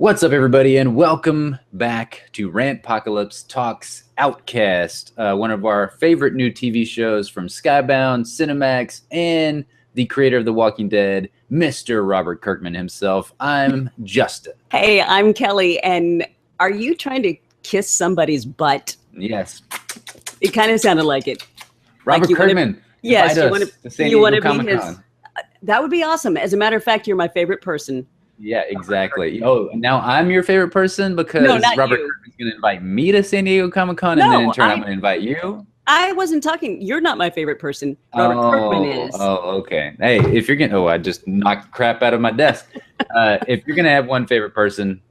What's up, everybody, and welcome back to Rantpocalypse Talks Outcast, one of our favorite new TV shows from Skybound, Cinemax, and the creator of The Walking Dead, Mr. Robert Kirkman himself. I'm Justin. Hey, I'm Kelly, and are you trying to kiss somebody's butt? Yes. It kind of sounded like it. Robert Kirkman, yes, you want to be his. That would be awesome. As a matter of fact, you're my favorite person. Yeah, exactly. Oh, now I'm your favorite person because Robert Kirkman's going to invite me to San Diego Comic-Con, and then in turn I'm going to invite you. I wasn't talking. You're not my favorite person. Robert Kirkman is. Oh, okay. Hey, if you're going to, I just knocked crap out of my desk. If you're going to have one favorite person,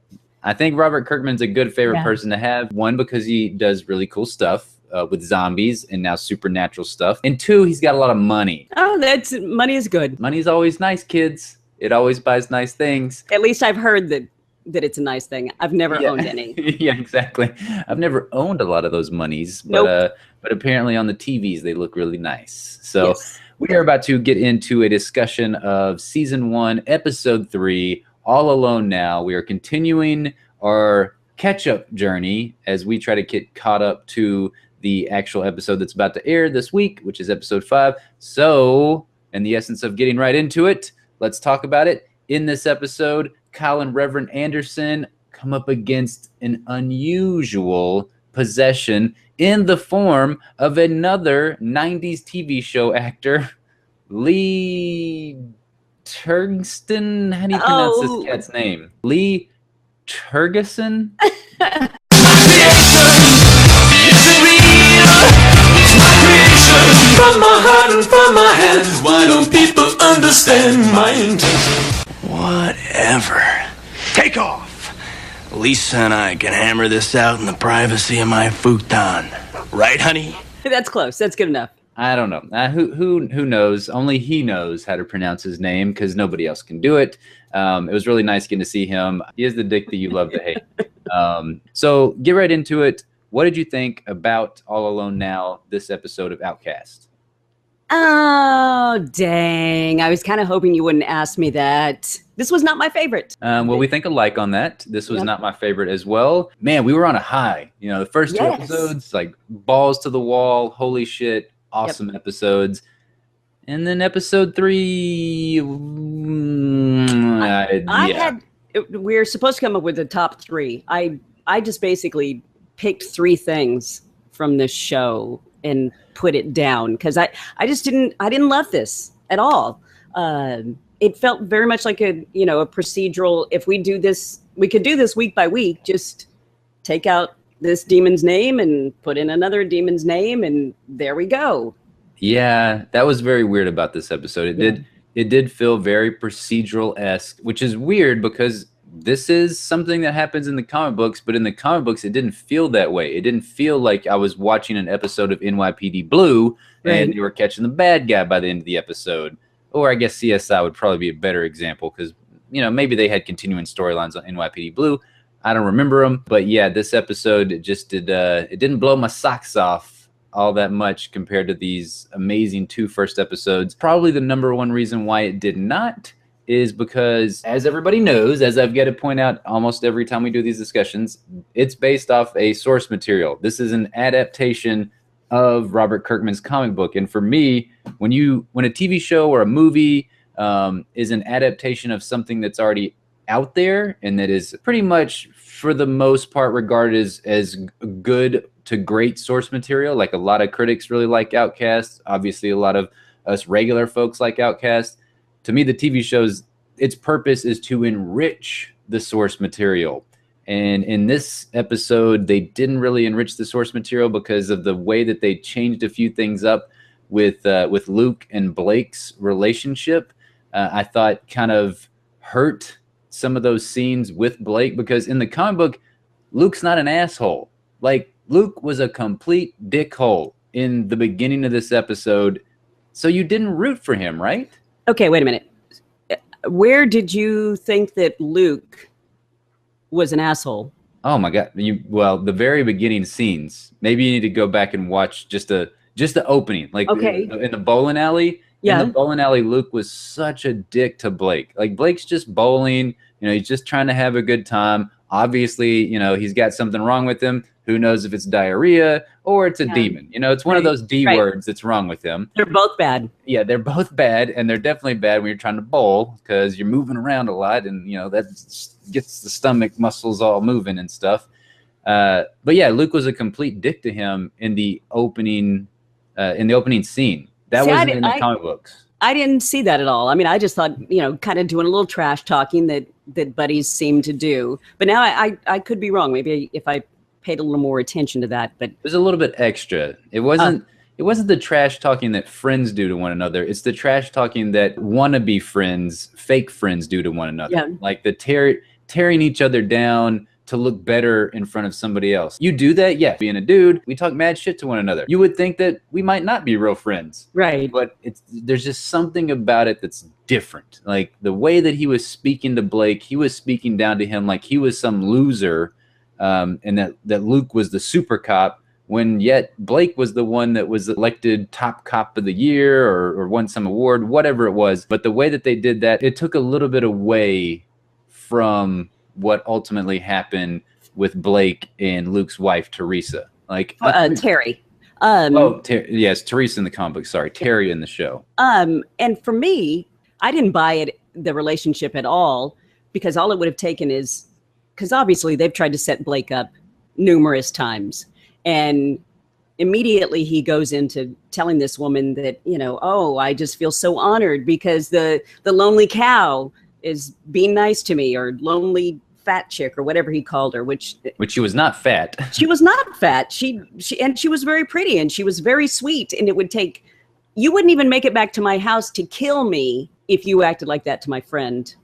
I think Robert Kirkman's a good favorite person to have. One, because he does really cool stuff with zombies and now supernatural stuff. And two, he's got a lot of money. Oh, money is good. Money's always nice, kids. It always buys nice things. At least I've heard that it's a nice thing. I've never owned any. Yeah, exactly. I've never owned a lot of those monies, but but apparently on the TVs they look really nice. So we are about to get into a discussion of season 1, episode 3, All Alone Now. We are continuing our catch-up journey as we try to get caught up to the actual episode that's about to air this week, which is episode 5. So, in the essence of getting right into it, let's talk about it. In this episode, Kyle and Reverend Anderson come up against an unusual possession in the form of another 90s TV show actor, Lee Turgeston. How do you pronounce this cat's name? Lee Turgeston? From my heart and from my hands, why don't people understand my intention? Whatever. Take off. Lisa and I can hammer this out in the privacy of my futon. Right, honey? That's close. That's good enough. I don't know. Who knows? Only he knows how to pronounce his name because nobody else can do it. It was really nice getting to see him. He is the dick that you love to hate. So get right into it. What did you think about All Alone Now, this episode of Outcast? Oh, dang. I was kind of hoping you wouldn't ask me that. This was not my favorite. Well, we think alike on that. This was not my favorite as well. Man, we were on a high. You know, the first 2 episodes, like balls to the wall. Holy shit. Awesome episodes. And then episode 3, we're supposed to come up with the top 3. I just basically picked 3 things from this show and put it down because I didn't love this at all. It felt very much like a procedural. If we do this, we could do this week by week. Just take out this demon's name and put in another demon's name, and there we go. Yeah, that was very weird about this episode. It did feel very procedural-esque, which is weird because this is something that happens in the comic books, but in the comic books, it didn't feel that way. It didn't feel like I was watching an episode of NYPD Blue and you were catching the bad guy by the end of the episode. Or I guess CSI would probably be a better example because, maybe they had continuing storylines on NYPD Blue. I don't remember them. But yeah, this episode it didn't blow my socks off all that much compared to these amazing 2 first episodes. Probably the number one reason why it did not is because, as everybody knows, as I've got to point out almost every time we do these discussions, it's based off a source material. This is an adaptation of Robert Kirkman's comic book. And for me, when a TV show or a movie is an adaptation of something that's already out there and that is pretty much, for the most part, regarded as good to great source material, like a lot of critics really like Outcast, obviously a lot of us regular folks like Outcast. To me, the TV show's its purpose is to enrich the source material. And in this episode, they didn't really enrich the source material because of the way that they changed a few things up with Luke and Blake's relationship. I thought kind of hurt some of those scenes with Blake because in the comic book, Luke's not an asshole. Like, Luke was a complete dickhole in the beginning of this episode. So you didn't root for him, right? Okay, wait a minute. Where did you think that Luke was an asshole? Oh my God! The very beginning scenes. Maybe you need to go back and watch just the opening, like in the bowling alley. Yeah. In the bowling alley, Luke was such a dick to Blake. Like, Blake's just bowling, he's just trying to have a good time. Obviously, he's got something wrong with him. Who knows if it's diarrhea or it's a demon? It's one of those D words that's wrong with him. They're both bad. Yeah, they're both bad, and they're definitely bad when you're trying to bowl because you're moving around a lot, and that gets the stomach muscles all moving and stuff. But yeah, Luke was a complete dick to him in the opening scene. That wasn't in the comic books. I didn't see that at all. I mean, I just thought, kind of doing a little trash talking that buddies seem to do. But now I could be wrong. Maybe if I paid a little more attention to that. But it was a little bit extra. It wasn't the trash talking that friends do to one another. It's the trash talking that wannabe friends, fake friends do to one another. Yeah. Like the tearing each other down to look better in front of somebody else. You do that? Yeah. Being a dude, we talk mad shit to one another. You would think that we might not be real friends. Right. But there's just something about it that's different. Like the way that he was speaking to Blake, he was speaking down to him like he was some loser, and that Luke was the super cop, when yet Blake was the one that was elected top cop of the year or won some award, whatever it was. But the way that they did that, it took a little bit away from what ultimately happened with Blake and Luke's wife, Teresa. Like Terry. Yes, Teresa in the comic book. Sorry, Terry in the show. And for me, I didn't buy the relationship at all, because all it would have taken is, because obviously they've tried to set Blake up numerous times. And immediately he goes into telling this woman that, I just feel so honored because the lonely cow is being nice to me, or lonely fat chick, or whatever he called her, which she was not fat. She was not fat. She was very pretty, and she was very sweet. And you wouldn't even make it back to my house to kill me if you acted like that to my friend.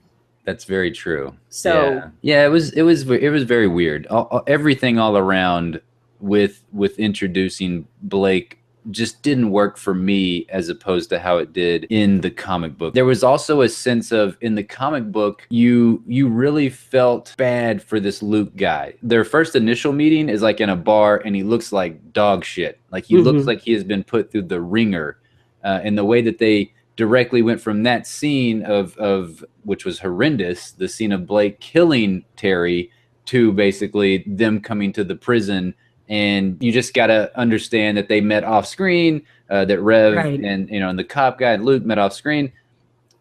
That's very true. So yeah, it was very weird. Everything all around with introducing Blake just didn't work for me as opposed to how it did in the comic book. There was also a sense of, in the comic book, you really felt bad for this Luke guy. Their first initial meeting is like in a bar, and he looks like dog shit. Like he looks like he has been put through the ringer. And the way that they directly went from that scene of which was horrendous, the scene of Blake killing Terry, to basically them coming to the prison. And you just got to understand that they met off screen, that Rev and and the cop guy and Luke met off screen.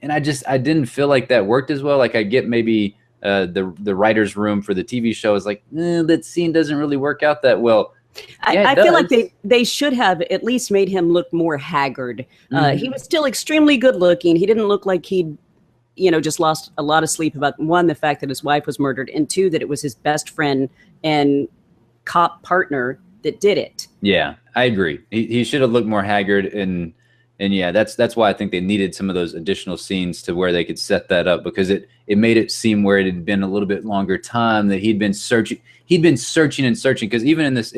And I didn't feel like that worked as well. Like, I get maybe the writer's room for the TV show is like, that scene doesn't really work out that well. I feel like they should have at least made him look more haggard. He was still extremely good looking. He didn't look like he'd just lost a lot of sleep about, one, the fact that his wife was murdered, and two, that it was his best friend and cop partner that did it. Yeah, I agree. He should have looked more haggard, and yeah, that's why I think they needed some of those additional scenes to where they could set that up, because it made it seem where it had been a little bit longer time that he'd been searching and searching. Because even in this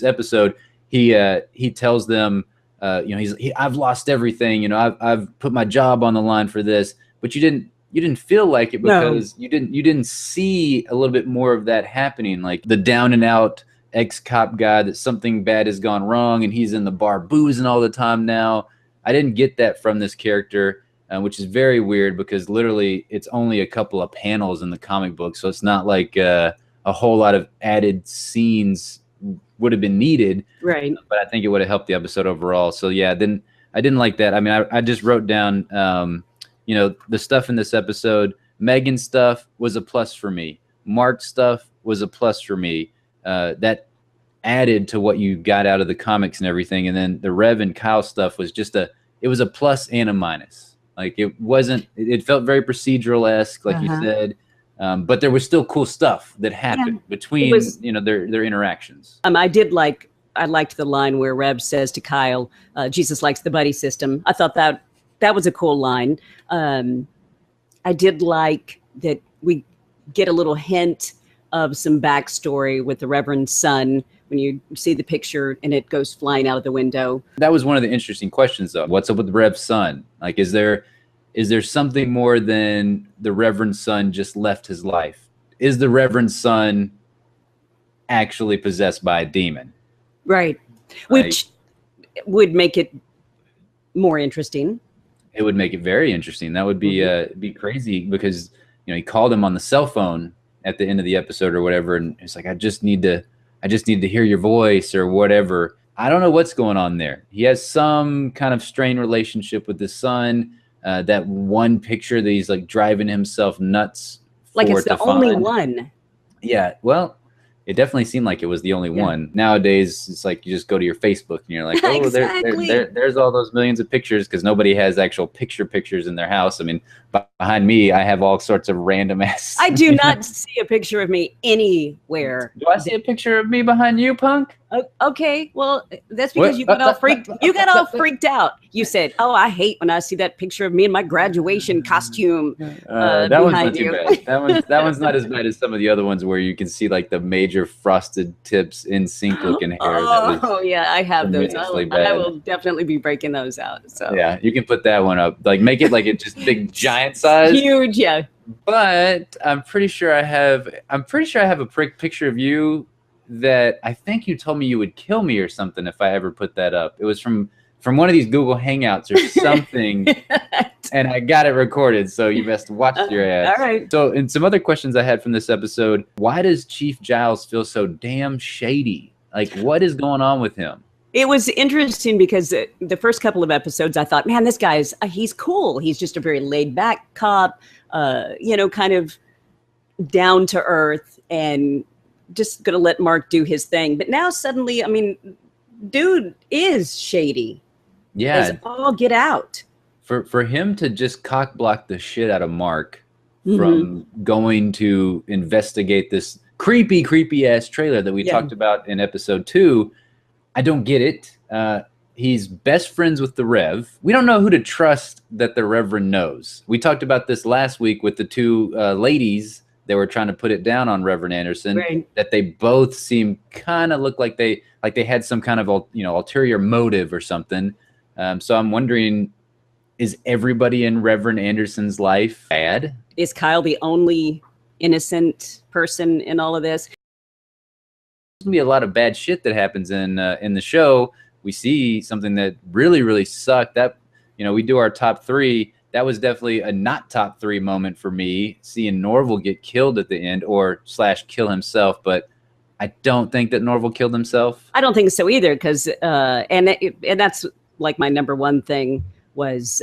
episode, he tells them, I've lost everything. I've put my job on the line for this, but you didn't feel like it because you didn't see a little bit more of that happening, like the down and out ex-cop guy that something bad has gone wrong and he's in the bar boozing all the time now. I didn't get that from this character, which is very weird, because literally it's only a couple of panels in the comic book, so it's not like a whole lot of added scenes would have been needed. Right. But I think it would have helped the episode overall. So yeah, then I didn't like that. I mean, I just wrote down the stuff in this episode. Megan's stuff was a plus for me. Mark's stuff was a plus for me. That added to what you got out of the comics and everything. And then the Rev and Kyle stuff was it was a plus and a minus. Like, it felt very procedural-esque, like you said. But there was still cool stuff that happened between, their interactions. I liked the line where Rev says to Kyle, Jesus likes the buddy system. I thought that was a cool line. I did like that we get a little hint of some backstory with the Reverend's son when you see the picture and it goes flying out of the window. That was one of the interesting questions, though. What's up with Rev's son? Like, is there something more than the Reverend's son just left his life? Is the Reverend's son actually possessed by a demon? Right. Which would make it more interesting. It would make it very interesting. That would be crazy because, you know, he called him on the cell phone at the end of the episode or whatever, and it's like, I just need to hear your voice or whatever. I don't know what's going on there. He has some kind of strained relationship with his son. That one picture that he's like driving himself nuts. Like it's the only one. Yeah, well, it definitely seemed like it was the only one. Nowadays, it's like you just go to your Facebook and you're like, oh, Exactly. there's all those millions of pictures because nobody has actual pictures in their house. I mean, behind me, I have all sorts of random ass. I do not see a picture of me anywhere. Do I see a picture of me behind you, punk? Okay, well, that's because you got all freaked out. You said, "Oh, I hate when I see that picture of me in my graduation costume." That one's not too bad. That one's not as bad as some of the other ones where you can see like the major frosted tips in sync looking hair. Oh yeah, I have those. I bad. will definitely be breaking those out. So yeah, you can put that one up. Like make it like it just big giant size. Huge, yeah. But I'm pretty sure I have a picture of you that I think you told me you would kill me or something if I ever put that up. It was from one of these Google Hangouts or something, and I got it recorded, so you best watch your ass. All right. So, and some other questions I had from this episode, why does Chief Giles feel so damn shady? Like, what is going on with him? It was interesting because the first couple of episodes, I thought, man, this guy's, he's cool. He's just a very laid back cop, kind of down to earth and just going to let Mark do his thing. But now suddenly, I mean, dude is shady. Yeah. As all get out. For him to just cock block the shit out of Mark from going to investigate this creepy ass trailer that we talked about in episode 2, I don't get it. He's best friends with the Rev. We don't know who to trust that the Reverend knows. We talked about this last week with the two ladies that were trying to put it down on Reverend Anderson, that they both seem kind of look like they had some kind of ulterior motive or something. So I'm wondering, is everybody in Reverend Anderson's life bad? Is Kyle the only innocent person in all of this? There's gonna be a lot of bad shit that happens in the show. We see something that really sucked. That we do our top 3. That was definitely a not top 3 moment for me, seeing Norval get killed at the end or / kill himself. But I don't think that Norval killed himself. I don't think so either, because and that's like my number one thing was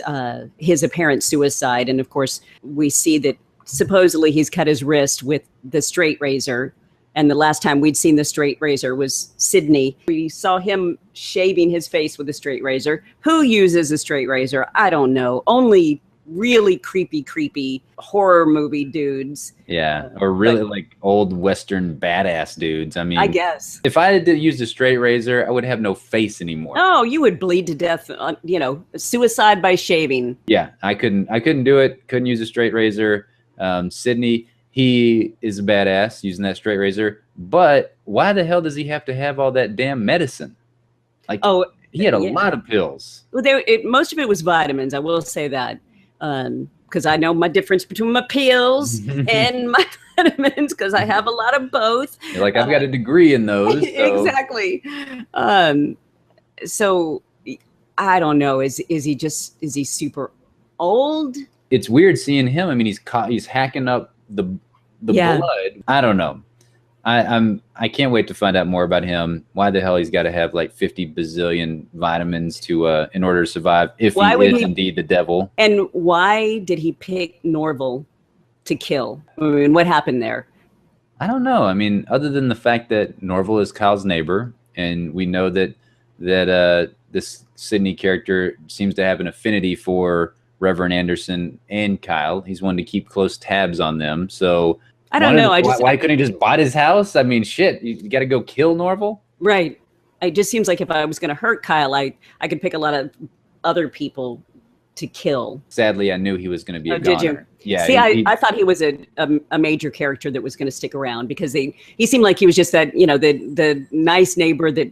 his apparent suicide. And of course, we see that supposedly he's cut his wrist with the straight razor. And the last time we'd seen the straight razor was Sydney. We saw him shaving his face with a straight razor. Who uses a straight razor? I don't know. Only really creepy horror movie dudes. Yeah, or really like old Western badass dudes. I mean, I guess. If I had to use a straight razor, I would have no face anymore. Oh, you would bleed to death on, suicide by shaving. Yeah, I couldn't do it. Couldn't use a straight razor. Sydney, he is a badass using that straight razor, but why the hell does he have to have all that damn medicine? Like, he had a lot of pills. Well, most of it was vitamins. I will say that, because I know my difference between my pills and my vitamins, because I have a lot of both. You're like, I've got a degree in those. So. Exactly. So I don't know. Is he super old? It's weird seeing him. I mean, he's hacking up the blood. I don't know. I can't wait to find out more about him. Why the hell he's got to have like 50 bazillion vitamins to in order to survive if he is indeed the devil. And why did he pick Norval to kill? I mean, what happened there? I don't know. I mean, other than the fact that Norval is Kyle's neighbor, and we know that this Sydney character seems to have an affinity for Reverend Anderson and Kyle. He's one to keep close tabs on them. So I don't know. Why couldn't he just buy his house? I mean, shit, you got to go kill Norval? Right. It just seems like if I was going to hurt Kyle, I could pick a lot of other people to kill. Sadly, I knew he was going to be a goner. Did you? Yeah. See, I thought he was a major character that was going to stick around, because he seemed like he was just that, the nice neighbor that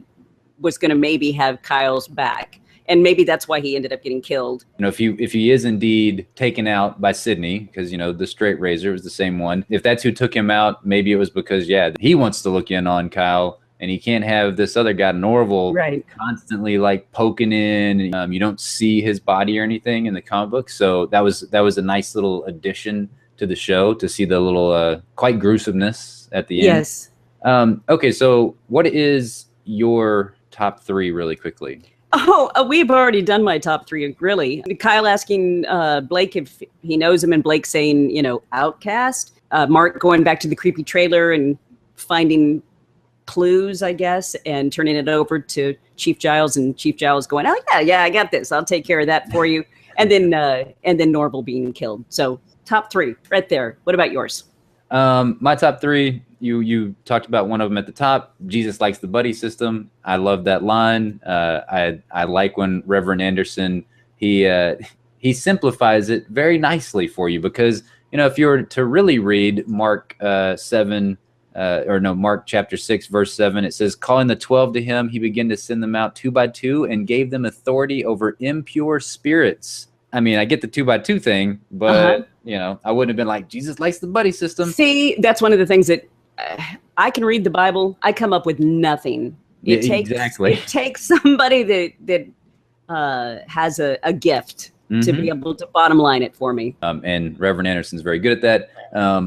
was going to maybe have Kyle's back. And maybe that's why he ended up getting killed. If he is indeed taken out by Sydney, because, the straight razor was the same one. If that's who took him out, maybe it was because, he wants to look in on Kyle and he can't have this other guy, Norval, Right. constantly like poking in. You don't see his body or anything in the comic book, so that was a nice little addition to the show to see the little quite gruesomeness at the end. Yes. Okay, so what is your top 3 really quickly? Oh, we've already done my top 3, really. Kyle asking Blake if he knows him, and Blake saying, you know, Outcast. Mark going back to the creepy trailer and finding clues, I guess, and turning it over to Chief Giles, and Chief Giles going, oh, yeah, I got this. I'll take care of that for you. And then Norval being killed. So top 3 right there. What about yours? My top 3, you talked about one of them at the top. Jesus likes the buddy system. I love that line. I like when Reverend Anderson, he simplifies it very nicely for you, because, you know, if you were to really read Mark Mark chapter 6, verse 7, it says, calling the 12 to him, he began to send them out 2 by 2 and gave them authority over impure spirits. I mean, I get the 2 by 2 thing, but you know, I wouldn't have been like, Jesus likes the buddy system. See, that's one of the things that I can read the Bible. I come up with nothing. Exactly. It takes somebody that has a gift to be able to bottom line it for me. And Reverend Anderson's very good at that.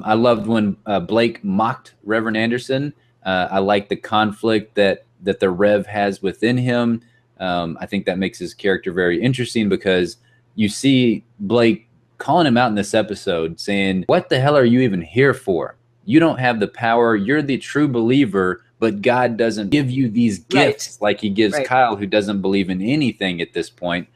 I loved when Blake mocked Reverend Anderson. I like the conflict that the Rev has within him. I think that makes his character very interesting, because you see Blake calling him out in this episode saying, what the hell are you even here for? You don't have the power. You're the true believer, but God doesn't give you these gifts like he gives Kyle, who doesn't believe in anything at this point.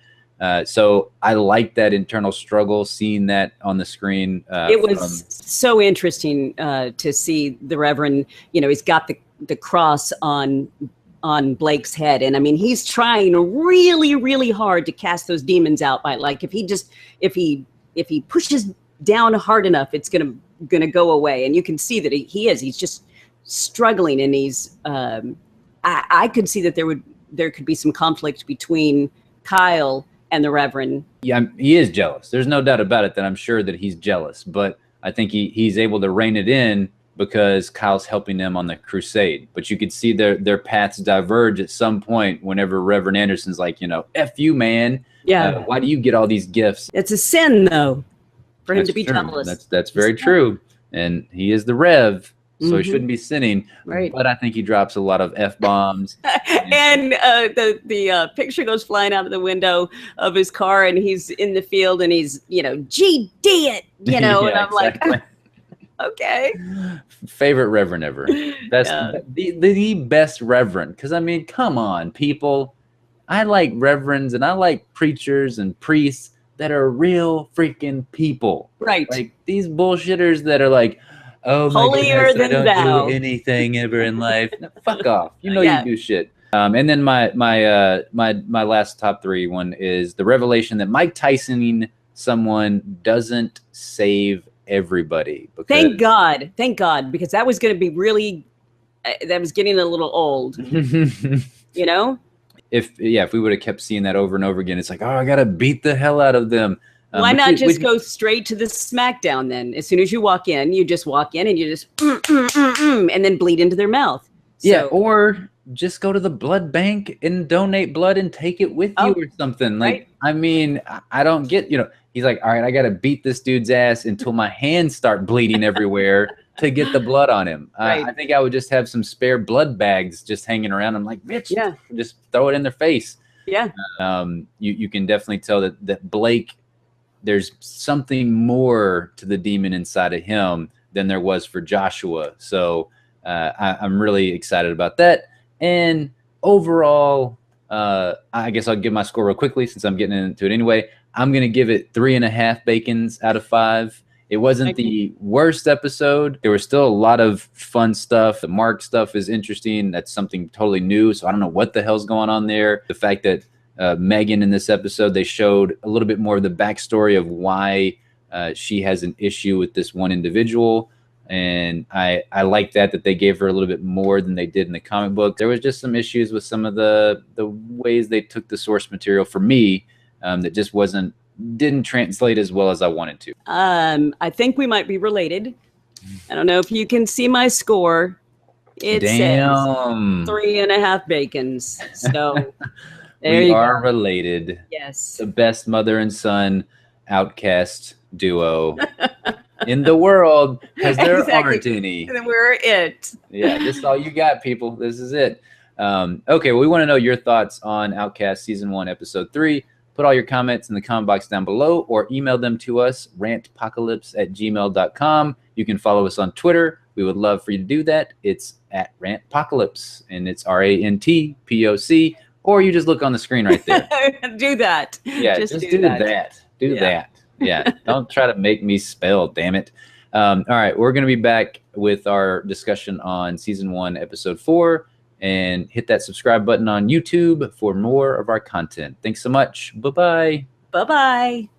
So I like that internal struggle, seeing that on the screen. It was so interesting to see the Reverend, you know, he's got the cross on Blake's head. And I mean, he's trying really, really hard to cast those demons out by, like, if he pushes down hard enough, it's gonna go away. And you can see that he's just struggling, and he's I could see that there could be some conflict between Kyle and the Reverend. Yeah, he is jealous. There's no doubt about it that I'm sure that he's jealous, but I think he's able to rein it in because Kyle's helping them on the crusade. But you could see their paths diverge at some point whenever Reverend Anderson's like, you know, F you, man. Yeah. Why do you get all these gifts? It's a sin, though, for him That's to be true. jealous. That's very true. And he is the Rev, so he shouldn't be sinning. Right. But I think he drops a lot of F-bombs. And the picture goes flying out of the window of his car, and he's in the field, and he's, you know, GD it, you know, Yeah, and I'm exactly. like, okay. Favorite Reverend ever. Best, the best Reverend. Because, I mean, come on, people. I like reverends and I like preachers and priests that are real freaking people. Right. Like these bullshitters that are like, oh my Holier goodness, I than don't thou. do anything ever in life. No, fuck off. You know Yeah. you do shit. And then my last top 3 one is the revelation that Mike Tysoning someone doesn't save everybody. Thank God, because that was going to be really, that was getting a little old, you know? If we would have kept seeing that over and over again, it's like, oh, I gotta beat the hell out of them. Why not just go straight to the SmackDown then? As soon as you walk in, you just walk in and you just and then bleed into their mouth. Yeah, or just go to the blood bank and donate blood and take it with you or something. Like, right. I mean, I don't get, you know, he's like, all right, I gotta beat this dude's ass until my hands start bleeding everywhere to get the blood on him. Right. I think I would just have some spare blood bags just hanging around. I'm like, bitch, just throw it in their face. Yeah. You can definitely tell that Blake, there's something more to the demon inside of him than there was for Joshua. So I'm really excited about that. And overall, I guess I'll give my score real quickly since I'm getting into it anyway. I'm going to give it 3.5 bacons out of 5. It wasn't the worst episode. There was still a lot of fun stuff. The Mark stuff is interesting. That's something totally new. So I don't know what the hell's going on there. The fact that Megan in this episode, they showed a little bit more of the backstory of why she has an issue with this one individual. And I like that they gave her a little bit more than they did in the comic book. There was just some issues with some of the ways they took the source material for me that just didn't translate as well as I wanted to. I think we might be related. I don't know if you can see my score. It says Damn. 3.5 bacons. So there We you are go. related. Yes. The best mother and son Outcast duo in the world, because there Exactly. aren't any. And we're it. Yeah, this is all you got, people. This is it. Okay, well, we want to know your thoughts on Outcast Season 1, Episode 3. Put all your comments in the comment box down below or email them to us, rantpocalypse@gmail.com. You can follow us on Twitter. We would love for you to do that. It's at Rantpocalypse, and it's RANTPOC, or you just look on the screen right there. Do that. Yeah, just do that. Do that. Yeah, don't try to make me spell, damn it. All right, we're going to be back with our discussion on Season 1, Episode 4. And hit that subscribe button on YouTube for more of our content. Thanks so much. Bye-bye. Bye-bye.